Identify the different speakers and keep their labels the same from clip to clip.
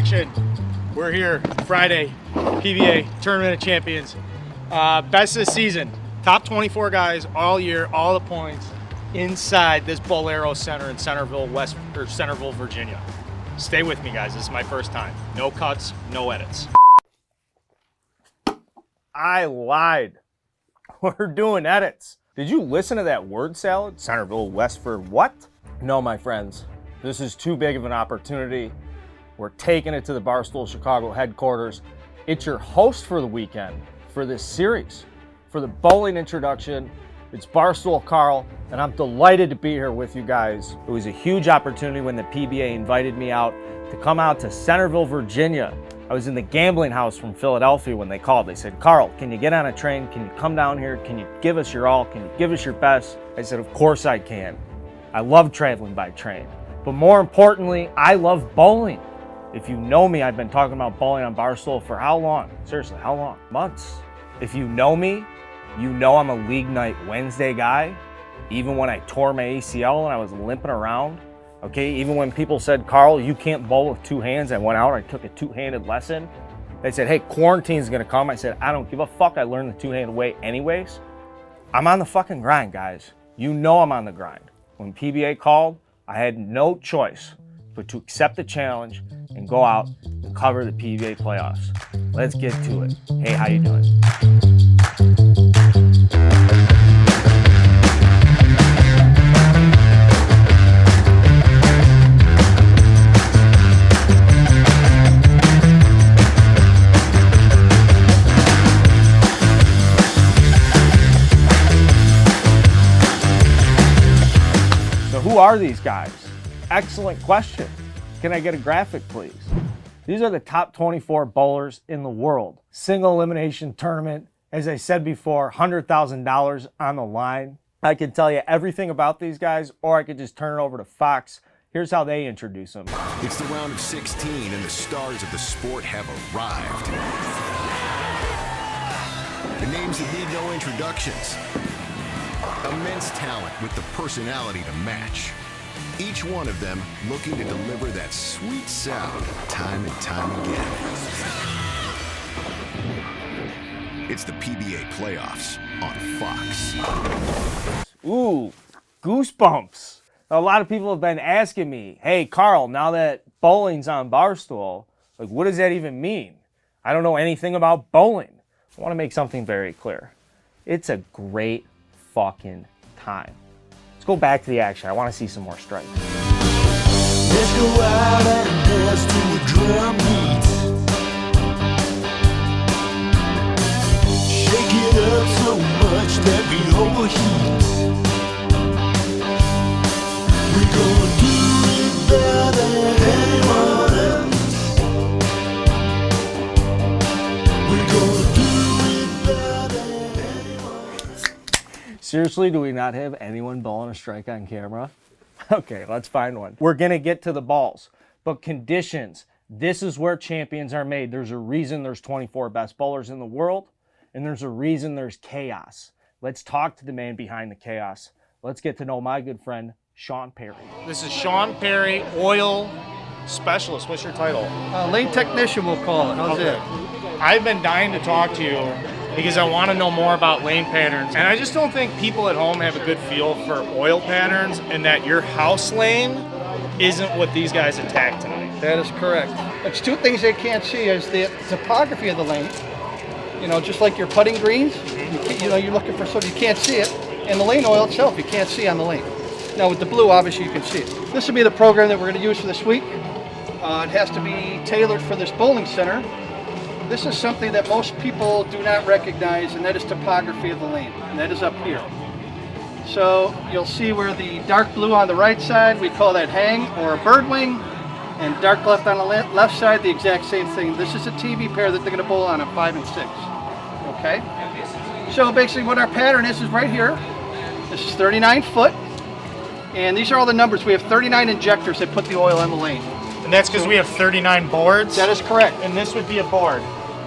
Speaker 1: action. We're here Friday, PBA Tournament of Champions. Best of the season. Top 24 guys all year, all the points inside this Bolero Center in Centerville, Virginia. Stay with me, guys. This is my first time. No cuts, no edits. I lied. We're doing edits. Did you listen to that word salad? Centerville, Westford, what? No, my friends. This is too big of an opportunity. We're taking it to the Barstool Chicago headquarters. It's your host for the weekend for this series, for the bowling introduction. It's Barstool Carl, and I'm delighted to be here with you guys. It was a huge opportunity when the PBA invited me out to come out to Centerville, Virginia. I was in the gambling house from Philadelphia when they called. They said, Carl, can you get on a train? Can you come down here? Can you give us your all? Can you give us your best? I said, of course I can. I love traveling by train. But more importantly, I love bowling. If you know me, I've been talking about bowling on Barstool for how long? Seriously, how long? Months. If you know me, you know I'm a league night Wednesday guy. Even when I tore my ACL and I was limping around. Okay, even when people said, Carl, you can't bowl with two hands, I went out, I took a two-handed lesson. They said, hey, quarantine's gonna come. I said, I don't give a fuck, I learned the two-handed way anyways. I'm on the fucking grind, guys. You know I'm on the grind. When PBA called, I had no choice but to accept the challenge and go out and cover the PBA playoffs. Let's get to it. Hey, how you doing? Who are these guys? Excellent question. Can I get a graphic, please? These are the top 24 bowlers in the world. Single elimination tournament. As I said before, $100,000 on the line. I can tell you everything about these guys, or I could just turn it over to Fox. Here's how they introduce them.
Speaker 2: It's the round of 16, and the stars of the sport have arrived. The names that need no introductions. Immense talent with the personality to match. Each one of them looking to deliver that sweet sound time and time again. It's the PBA Playoffs on Fox.
Speaker 1: Ooh, goosebumps. A lot of people have been asking me, hey, Carl, now that bowling's on Barstool, like, what does that even mean? I don't know anything about bowling. I want to make something very clear. It's a great fucking time. Let's go back to the action. I want to see some more strikes.
Speaker 3: Let's go out and dance to a drum beat. Shake it up so much that we overheat. We're gonna do it better than anyone else. We're gonna do it better than anyone else.
Speaker 1: Seriously, do we not have anyone bowling a strike on camera? Okay, let's find one. We're gonna get to the balls, but conditions. This is where champions are made. There's a reason there's 24 best bowlers in the world, and there's a reason there's chaos. Let's talk to the man behind the chaos. Let's get to know my good friend, Sean Perry. This is Sean Perry, oil specialist. What's your title?
Speaker 4: Lane technician, we'll call it. How's it?
Speaker 1: I've been dying to talk to you because I want to know more about lane patterns. And I just don't think people at home have a good feel for oil patterns, and that your house lane isn't what these guys attack tonight.
Speaker 4: That is correct. It's two things they can't see is the topography of the lane. You know, just like your putting greens, you're looking for something, you can't see it. And the lane oil itself, you can't see on the lane. Now with the blue, obviously you can see it. This will be the program that we're going to use for this week. It has to be tailored for this bowling center. This is something that most people do not recognize, and that is topography of the lane, and that is up here. So you'll see where the dark blue on the right side, we call that hang or a bird wing, and dark left on the left side, the exact same thing. This is a TV pair that they're going to bowl on 5 and 6. Okay? So basically what our pattern is right here. This is 39 foot, and these are all the numbers. We have 39 injectors that put the oil on the lane.
Speaker 1: And that's because we have 39 boards?
Speaker 4: That is correct.
Speaker 1: And this would be a board?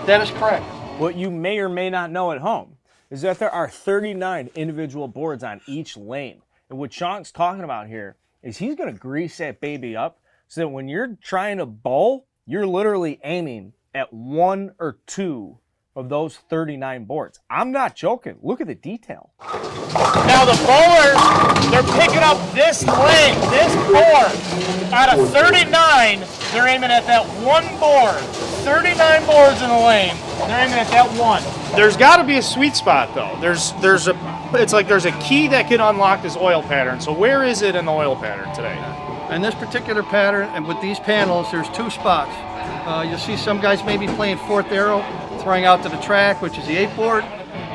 Speaker 4: That is correct.
Speaker 1: What you may or may not know at home is that there are 39 individual boards on each lane. And what Sean's talking about here is he's going to grease that baby up so that when you're trying to bowl, you're literally aiming at 1 or 2 of those 39 boards. I'm not joking. Look at the detail. Now the bowlers, they're picking up this lane, this board. Out of 39, they're aiming at that one board. 39 boards in the lane, they're aiming at that one.
Speaker 5: There's got to be a sweet spot though. It's like there's a key that can unlock this oil pattern. So where is it in the oil pattern today?
Speaker 4: In this particular pattern, and with these panels, there's 2 spots. You'll see some guys maybe playing 4th arrow, throwing out to the track, which is the 8 board.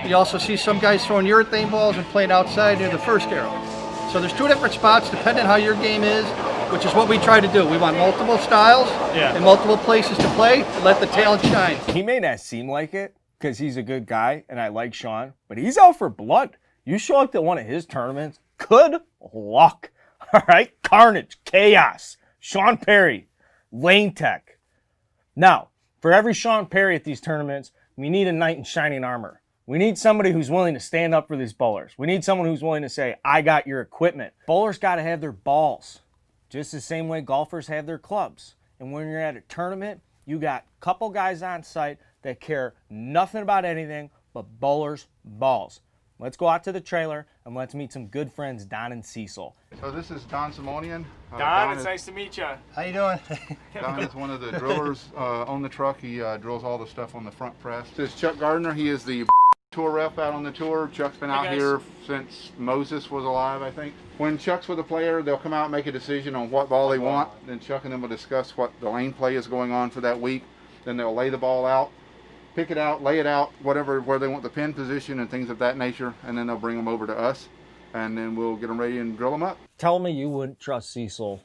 Speaker 4: You also see some guys throwing urethane balls and playing outside near the 1st arrow. So there's 2 different spots depending how your game is, which is what we try to do. We want multiple styles and multiple places to play and let the talent shine.
Speaker 1: He may not seem like it because he's a good guy and I like Sean, but he's out for blood. You show up to one of his tournaments, good luck. All right, carnage, chaos, Sean Perry, lane tech. Now, for every Sean Perry at these tournaments, we need a knight in shining armor. We need somebody who's willing to stand up for these bowlers. We need someone who's willing to say, I got your equipment. Bowlers got to have their balls, just the same way golfers have their clubs. And when you're at a tournament, you got a couple guys on site that care nothing about anything but bowlers' balls. Let's go out to the trailer and let's meet some good friends, Don and Cecil.
Speaker 6: So this is Don Simonian.
Speaker 5: Don, it's nice to meet you.
Speaker 4: How you doing?
Speaker 6: Don is one of the drillers on the truck. He drills all the stuff on the front press. This is Chuck Gardner. He is the tour rep out on the tour. Chuck's been out here since Moses was alive, I think. When Chuck's with a player, they'll come out and make a decision on what ball they want. Then Chuck and them will discuss what the lane play is going on for that week. Then they'll lay the ball out, pick it out, lay it out, whatever, where they want the pin position and things of that nature, and then they'll bring them over to us, and then we'll get them ready and drill them up.
Speaker 1: Tell me you wouldn't trust Cecil,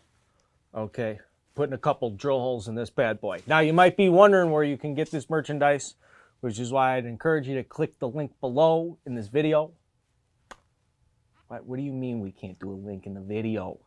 Speaker 1: okay, putting a couple drill holes in this bad boy. Now, you might be wondering where you can get this merchandise, which is why I'd encourage you to click the link below in this video. What do you mean we can't do a link in the video?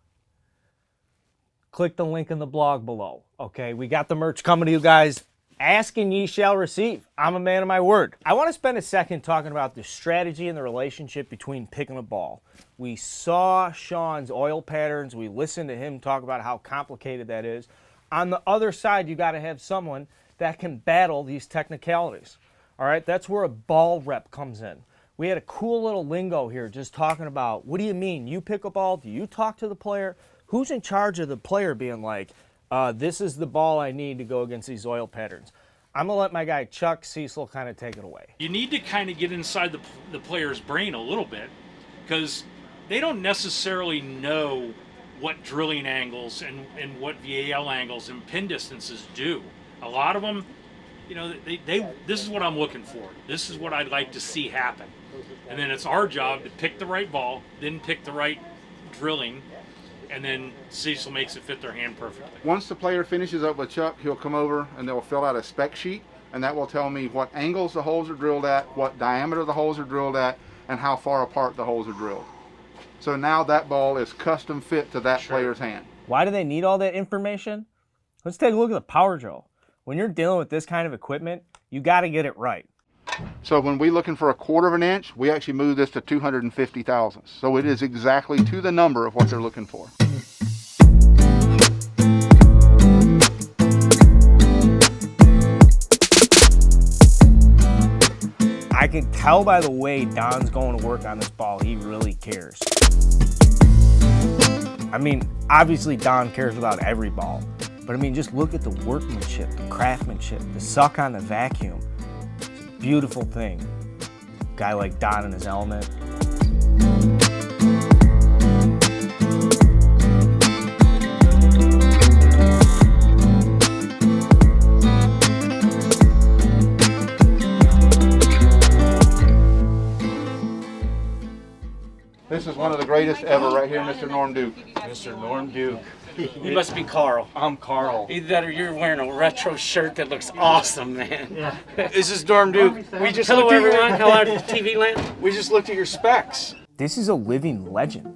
Speaker 1: Click the link in the blog below, okay? We got the merch coming to you guys. Ask and ye shall receive. I'm a man of my word. I want to spend a second talking about the strategy and the relationship between picking a ball. We saw Sean's oil patterns. We listened to him talk about how complicated that is. On the other side, you got to have someone that can battle these technicalities. All right, that's where a ball rep comes in. We had a cool little lingo here just talking about, what do you mean? You pick a ball? Do you talk to the player? Who's in charge of the player being like, this is the ball I need to go against these oil patterns? I'm going to let my guy Chuck Cecil kind of take it away.
Speaker 7: You need to kind of get inside the player's brain a little bit, because they don't necessarily know what drilling angles and what VAL angles and pin distances do. A lot of them, you know, this is what I'm looking for. This is what I'd like to see happen. And then it's our job to pick the right ball, then pick the right drilling, and then Cecil makes it fit their hand perfectly.
Speaker 6: Once the player finishes up with Chuck, he'll come over and they'll fill out a spec sheet, and that will tell me what angles the holes are drilled at, what diameter the holes are drilled at, and how far apart the holes are drilled. So now that ball is custom fit to that player's hand.
Speaker 1: Why do they need all that information? Let's take a look at the power drill. When you're dealing with this kind of equipment, you got to get it right.
Speaker 6: So when we're looking for a 1/4 inch, we actually move this to 250 thousandths. So it is exactly to the number of what they're looking for.
Speaker 1: I can tell by the way Don's going to work on this ball, he really cares. I mean, obviously Don cares about every ball, but I mean, just look at the workmanship, the craftsmanship, the suck on the vacuum. It's a beautiful thing. A guy like Don in his element.
Speaker 6: This is one of the greatest ever right here, Mr. Norm Duke.
Speaker 8: Mr. Norm Duke. You must be Carl.
Speaker 1: I'm Carl.
Speaker 8: Either that or you're wearing a retro shirt that looks awesome, man.
Speaker 5: Yeah. This is Norm Duke.
Speaker 8: Hello, everyone. Hello, TV land.
Speaker 5: We just looked at your specs.
Speaker 1: This is a living legend.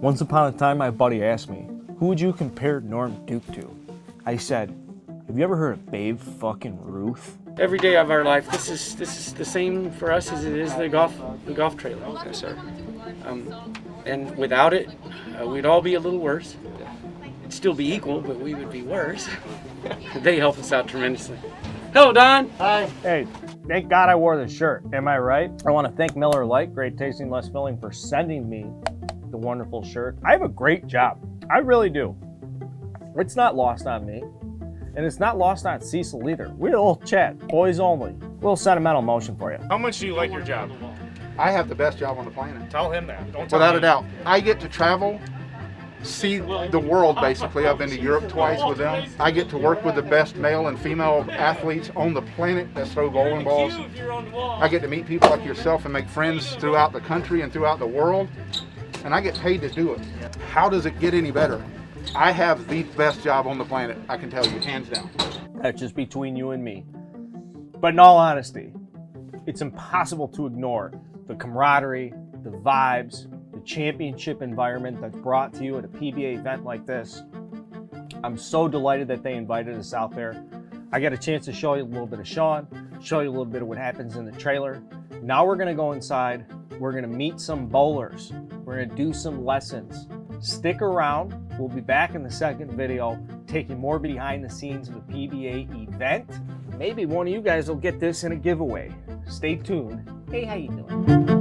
Speaker 1: Once upon a time, my buddy asked me, who would you compare Norm Duke to? I said, have you ever heard of Babe fucking Ruth?
Speaker 8: Every day of our life, this is the same for us as it is the golf trailer. Yes, sir. And without it, we'd all be a little worse. still be equal, but we would be worse. They help us out tremendously. Hello, Don.
Speaker 4: Hi.
Speaker 1: Hey, thank God I wore this shirt. Am I right? I want to thank Miller Lite, Great Tasting, Less Filling, for sending me the wonderful shirt. I have a great job. I really do. It's not lost on me. And it's not lost on Cecil either. We'll chat, boys only. Little sentimental motion for you.
Speaker 5: How much do you like your job?
Speaker 6: I have the best job on the planet.
Speaker 5: Tell him that. Don't tell
Speaker 6: Without
Speaker 5: me.
Speaker 6: a doubt. I get to travel, see the world basically. I've been to Europe twice with them. I get to work with the best male and female athletes on the planet that throw bowling balls. I get to meet people like yourself and make friends throughout the country and throughout the world. And I get paid to do it. How does it get any better? I have the best job on the planet, I can tell you, hands down.
Speaker 1: That's just between you and me. But in all honesty, it's impossible to ignore the camaraderie, the vibes, the championship environment that's brought to you at a PBA event like this. I'm so delighted that they invited us out there. I got a chance to show you a little bit of Sean, show you a little bit of what happens in the trailer. Now we're gonna go inside. We're gonna meet some bowlers. We're gonna do some lessons. Stick around. We'll be back in the second video, taking more behind the scenes of a PBA event. Maybe one of you guys will get this in a giveaway. Stay tuned. Hey, how you doing?